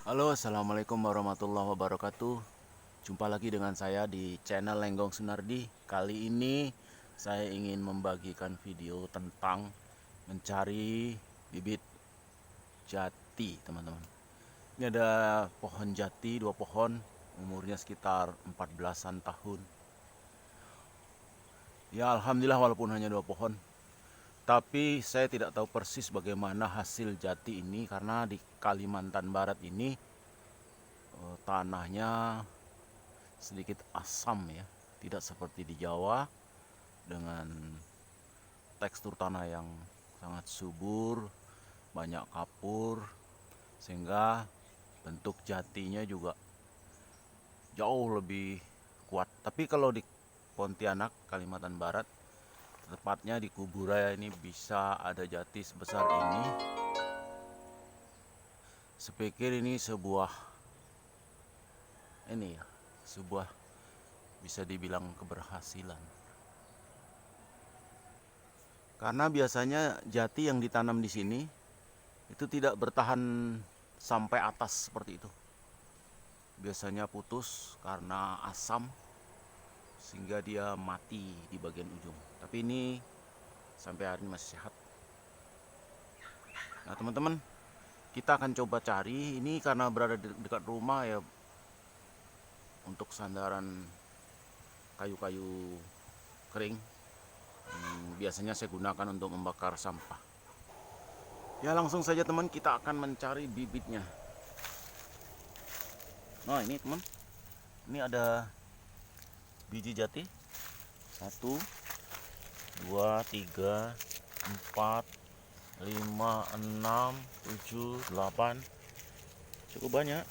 Halo, assalamualaikum warahmatullahi wabarakatuh. Jumpa lagi dengan saya di channel Lenggong Sunardi. Kali ini saya ingin membagikan video tentang mencari bibit jati, teman-teman. Ini ada pohon jati, dua pohon, umurnya sekitar 14-an tahun. Ya, alhamdulillah walaupun hanya dua pohon, tapi saya tidak tahu persis bagaimana hasil jati ini karena di Kalimantan Barat ini tanahnya sedikit asam ya, tidak seperti di Jawa dengan tekstur tanah yang sangat subur, banyak kapur, sehingga bentuk jatinya juga jauh lebih kuat. Tapi kalau di Pontianak, Kalimantan Barat, tepatnya di Kuburaya ini bisa ada jati sebesar ini. Sepikir ini sebuah bisa dibilang keberhasilan. Karena biasanya jati yang ditanam di sini itu tidak bertahan sampai atas seperti itu. Biasanya putus karena asam sehingga dia mati di bagian ujung. Tapi ini sampai hari ini masih sehat. Nah, teman-teman, kita akan coba cari ini karena berada di dekat rumah ya, untuk sandaran kayu-kayu kering. Biasanya saya gunakan untuk membakar sampah. Ya, langsung saja teman, kita akan mencari bibitnya. Nah, ini teman, ini ada biji jati. 1, 2, 3, 4, 5, 6, 7, 8. Cukup banyak.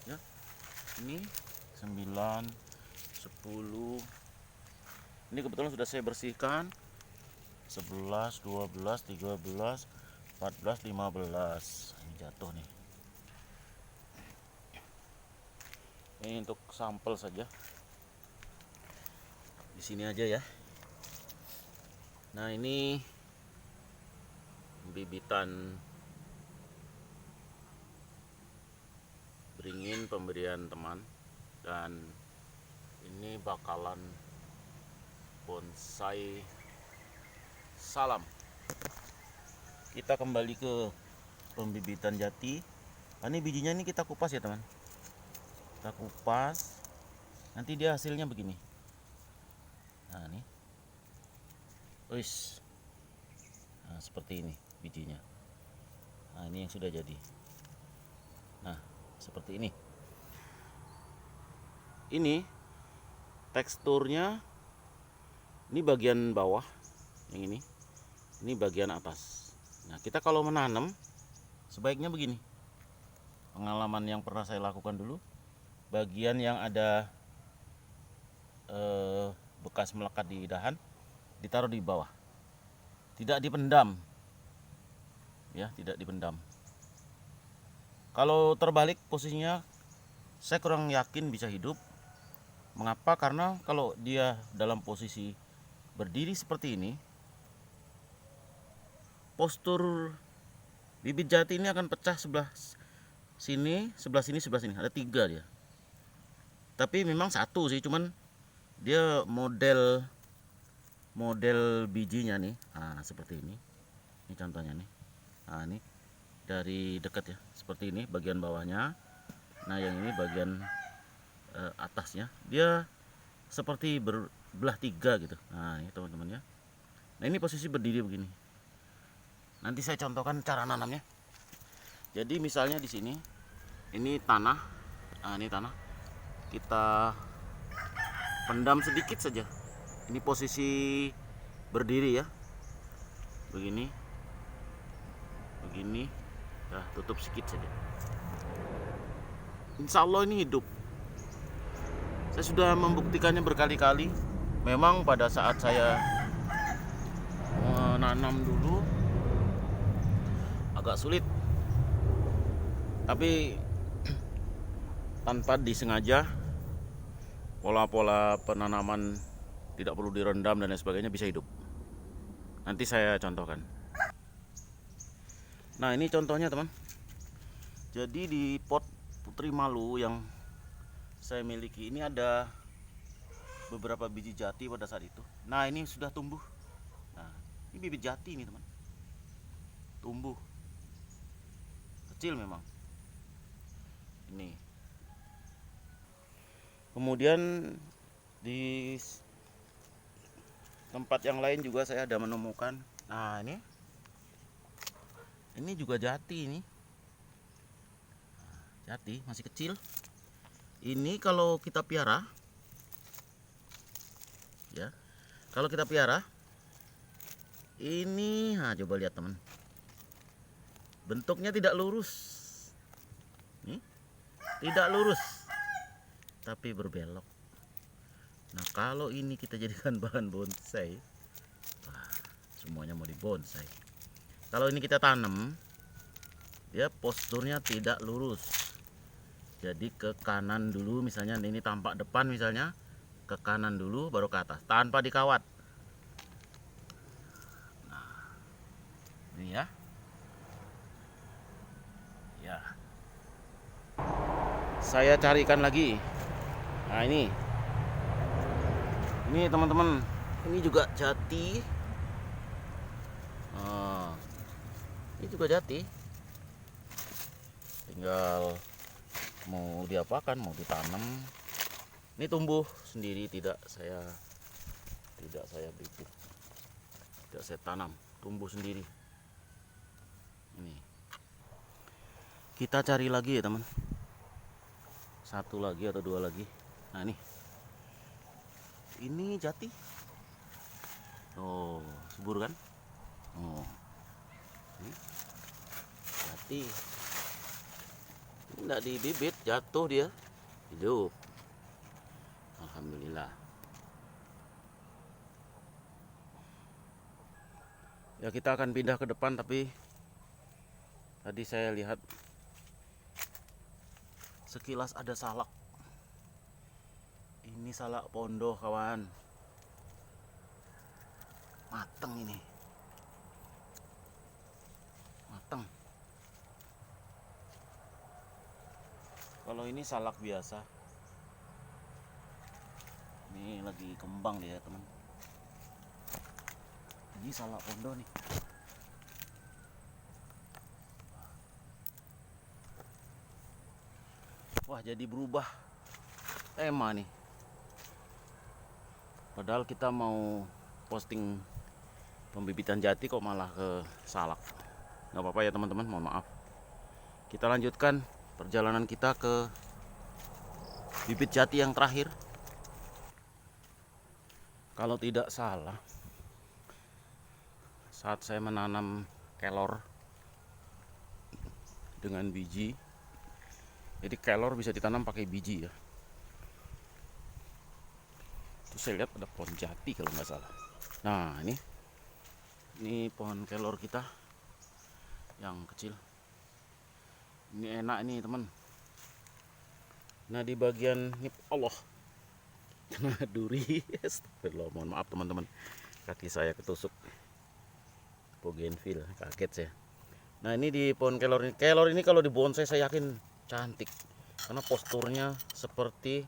Ya, ini 9, 10. Ini kebetulan sudah saya bersihkan. 11, 12, 13, 14, 15. Ini jatuh nih. Ini untuk sampel saja. Di sini aja ya. Nah, ini bibitan beringin pemberian teman, dan ini bakalan bonsai salam. Kita kembali ke pembibitan jati. Ini bijinya ini kita kupas ya teman. Kita kupas. Nanti dia hasilnya begini. Nah, ini. Wis. Nah, seperti ini bijinya. Nah, ini yang sudah jadi. Nah, seperti ini. Ini teksturnya, ini bagian bawah, yang ini bagian atas. Nah, kita kalau menanam sebaiknya begini. Pengalaman yang pernah saya lakukan dulu, bagian yang ada bekas melekat di dahan ditaruh di bawah, tidak dipendam ya, tidak dipendam. Kalau terbalik posisinya saya kurang yakin bisa hidup. Mengapa? Karena kalau dia dalam posisi berdiri seperti ini, postur bibit jati ini akan pecah sebelah sini, sebelah sini, sebelah sini. Ada 3 dia. Tapi memang satu sih, cuman dia model bijinya nih. Nah, seperti ini. Ini contohnya nih. Nah, ini dari dekat ya, seperti ini bagian bawahnya. Nah, yang ini bagian atasnya. Dia seperti berbelah 3 gitu. Nah, ini teman-teman ya. Nah, ini posisi berdiri begini. Nanti saya contohkan cara nanamnya. Jadi misalnya di sini, ini tanah. Nah, ini tanah. Kita pendam sedikit saja. Ini posisi berdiri ya. Begini. Begini. Nah, tutup sedikit saja. Insya Allah ini hidup. Saya sudah membuktikannya berkali-kali. Memang pada saat saya menanam dulu agak sulit, tapi tanpa disengaja, pola-pola penanaman tidak perlu direndam dan lain sebagainya bisa hidup. Nanti saya contohkan. Nah ini contohnya teman. Jadi di pot Putri Malu yang saya miliki ini ada beberapa biji jati pada saat itu. Nah ini sudah tumbuh. Nah ini bibit jati ini teman, tumbuh kecil memang ini. Kemudian di tempat yang lain juga saya ada menemukan. Nah ini juga jati ini. Jati masih kecil. Ini kalau kita piara, ya, kalau kita piara, ini, nah coba lihat teman, bentuknya tidak lurus, nih, tidak lurus, tapi berbelok. Nah kalau ini kita jadikan bahan bonsai, wah, semuanya mau dibonsai. Kalau ini kita tanam, ya posturnya tidak lurus. Jadi ke kanan dulu, misalnya ini tampak depan, misalnya ke kanan dulu baru ke atas tanpa dikawat. Nah, ini ya. Ya. Saya carikan lagi. Nah, ini teman-teman, ini juga jati. Ini juga jati. Tinggal mau diapakan, mau ditanam. Ini tumbuh sendiri, tidak saya bibit, tidak saya tanam, tumbuh sendiri. Ini kita cari lagi ya teman, satu lagi atau dua lagi. Nah ini jati. Oh subur kan. Oh ini jati. Tidak dibibit, jatuh dia, hidup. Alhamdulillah. Ya kita akan pindah ke depan, tapi tadi saya lihat sekilas ada salak. Ini salak pondok kawan, mateng ini, mateng. Kalau ini salak biasa, ini lagi kembang dia teman. Ini salak pondok nih. Wah jadi berubah tema nih. Padahal kita mau posting pembibitan jati kok malah ke salak. Nggak apa-apa ya teman-teman, mohon maaf. Kita lanjutkan perjalanan kita ke bibit jati yang terakhir. Kalau tidak salah, saat saya menanam kelor dengan biji, jadi kelor bisa ditanam pakai biji ya. Terus saya lihat ada pohon jati kalau nggak salah. Nah ini pohon kelor kita yang kecil. Ini enak nih teman. Nah di bagian ini Allah kena duri. Astagfirullah, mohon maaf teman-teman, kaki saya ketusuk bougainville, kaget saya. Nah ini di pohon kelor ini. Kelor ini kalau dibonsai saya yakin cantik, karena posturnya seperti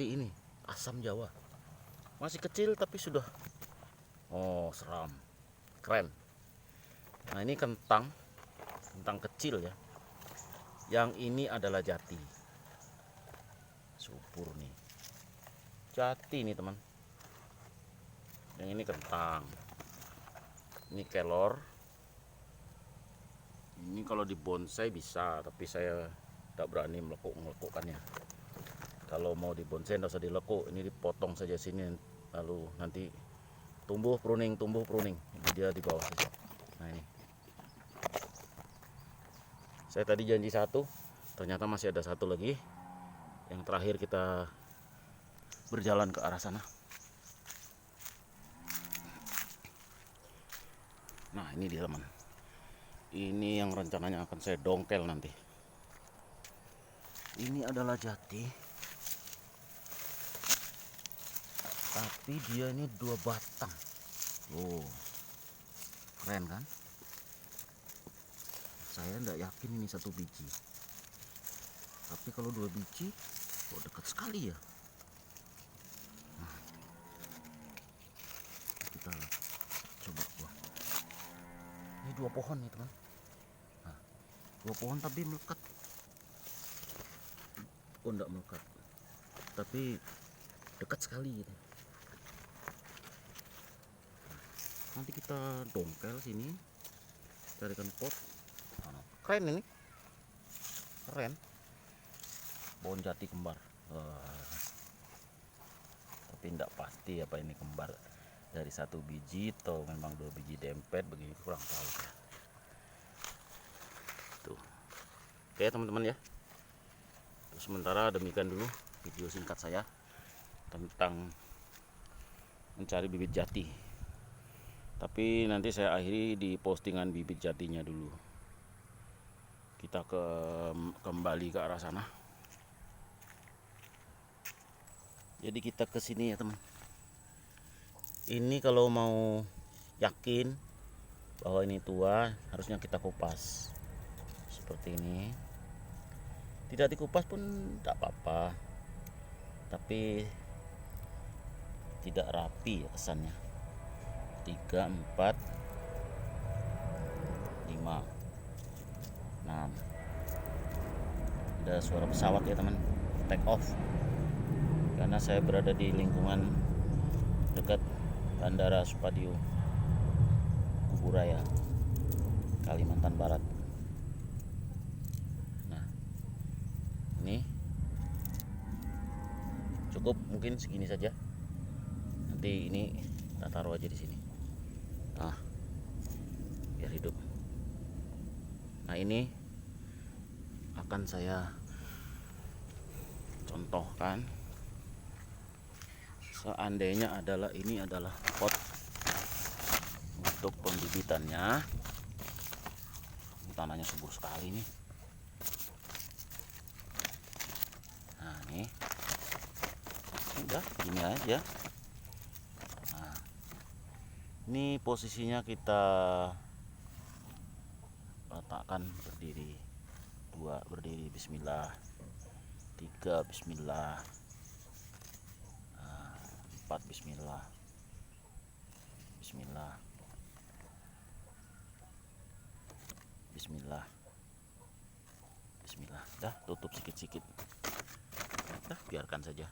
ini, asam Jawa. Masih kecil tapi sudah, oh seram, keren. Nah ini kentang kecil ya. Yang ini adalah jati. Subur nih. Jati nih teman. Yang ini kentang. Ini kelor. Ini kalau dibonsai bisa, tapi saya tidak berani melekuk-melekukkannya. Kalau mau dibonsai tidak usah dilekuk, ini dipotong saja sini, lalu nanti tumbuh pruning. Ini dia di bawah saja. Nah ini. Saya tadi janji satu, ternyata masih ada satu lagi. Yang terakhir kita berjalan ke arah sana. Nah ini dia teman. Ini yang rencananya akan saya dongkel nanti. Ini adalah jati, tapi dia ini 2 batang. Oh, Keren kan? Saya nggak yakin ini satu biji, tapi kalau 2 biji kok dekat sekali ya. Nah, kita coba buah. Ini 2 pohon nih teman. Nah, 2 pohon tapi melekat. Oh, enggak melekat, tapi dekat sekali gitu. Nanti kita dongkel sini, carikan pot. Keren ini, keren. Pohon jati kembar. Tapi tidak pasti apa ini kembar dari 1 biji atau memang 2 biji dempet, begini kurang tahu ya. Tuh. Oke teman-teman ya. Sementara demikian dulu video singkat saya tentang mencari bibit jati. Tapi nanti saya akhiri di postingan bibit jatinya dulu. Kita kembali ke arah sana. Jadi kita ke sini ya teman. Ini kalau mau yakin bahwa ini tua, harusnya kita kupas seperti ini. Tidak dikupas pun tidak apa-apa, tapi tidak rapi ya kesannya. 3, 4, 5, 6. Ada suara pesawat ya teman, take off. Karena saya berada di lingkungan dekat Bandara Supadio Kuburaya, Kalimantan Barat. Nah, ini cukup mungkin segini saja. Nanti ini kita taruh aja di sini. Nah, biar hidup. Nah, ini akan saya contohkan. Seandainya ini adalah pot untuk pembibitannya. Tanahnya subur sekali nih. Nah, ini udah gini aja. Nah, ini posisinya kita letakkan berdiri. 2 berdiri, bismillah. 3 bismillah. 4 bismillah. Bismillah. Bismillah. Bismillah. Dah, tutup sikit-sikit. Dah, biarkan saja.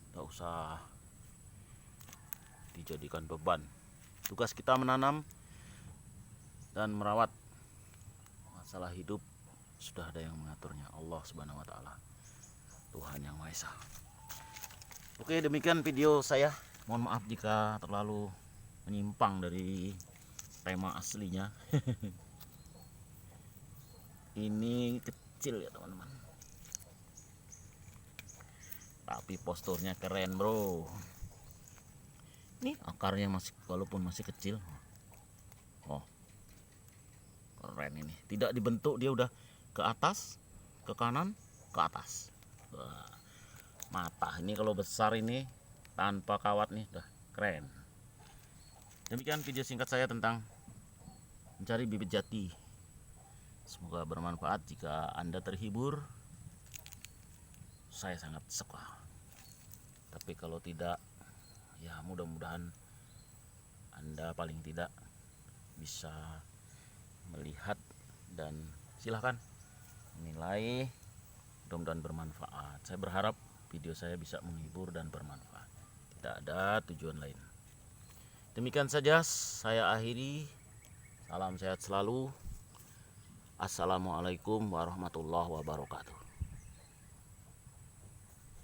Tidak usah dijadikan beban. Tugas kita menanam dan merawat. Masalah hidup sudah ada yang mengaturnya, Allah Subhanahu wa taala. Tuhan yang Maha Esa. Oke, demikian video saya. Mohon maaf jika terlalu menyimpang dari tema aslinya. Ini kecil ya teman-teman, tapi posturnya keren bro. Ini akarnya masih, walaupun masih kecil, oh keren ini. Tidak dibentuk, dia udah ke atas, ke kanan, ke atas. Wah, mata ini kalau besar ini tanpa kawat nih udah keren. Demikian video singkat saya tentang mencari bibit jati. Semoga bermanfaat. Jika Anda terhibur, saya sangat suka. Tapi kalau tidak, ya mudah-mudahan Anda paling tidak bisa melihat dan silahkan menilai. Mudah-mudahan bermanfaat. Saya berharap video saya bisa menghibur dan bermanfaat. Tidak ada tujuan lain. Demikian saja saya akhiri. Salam sehat selalu. Assalamualaikum warahmatullahi wabarakatuh.